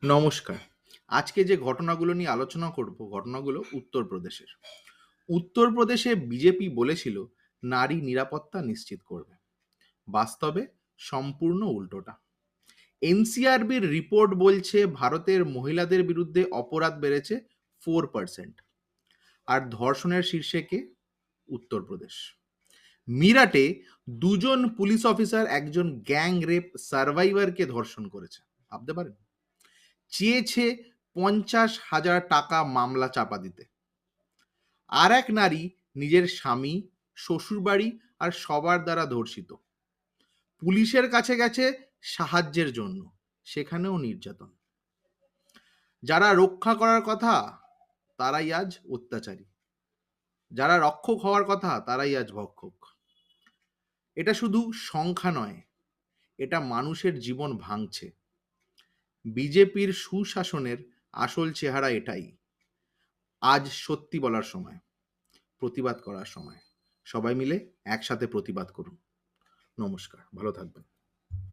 নমস্কার। আজকে যে ঘটনাগুলো নিয়ে আলোচনা করব, ঘটনাগুলো উত্তরপ্রদেশের। উত্তরপ্রদেশে বিজেপি বলেছিল নারী নিরাপত্তা নিশ্চিত করবে। বাস্তবে সম্পূর্ণ উল্টোটা। এনসিআরবির রিপোর্ট বলছে ভারতের মহিলাদের বিরুদ্ধে অপরাধ বেড়েছে 4%। আর ধর্ষণের শীর্ষে কে? উত্তরপ্রদেশ। মিরাটে দুজন পুলিশ অফিসার একজন গ্যাং রেপ সার্ভাইভারকে ধর্ষণ করেছে। ভাবতে পারেন? চেয়েছে 50,000 টাকা মামলা চাপা দিতে। আর এক নারী নিজের স্বামী, শ্বশুরবাড়ি আর সবার দ্বারা ধর্ষিত। পুলিশের কাছে গেছে সাহায্যের জন্য, সেখানেও নির্যাতন। যারা রক্ষা করার কথা তারাই আজ অত্যাচারী, যারা রক্ষক হওয়ার কথা তারাই আজ ভক্ষক। এটা শুধু সংখ্যা নয়, এটা মানুষের জীবন ভাঙছে। বিজেপির সুশাসনের আসল চেহারা এটাই। আজ সত্যি বলার সময়, প্রতিবাদ করার সময়। সবাই মিলে একসাথে প্রতিবাদ করুন। নমস্কার, ভালো থাকবেন।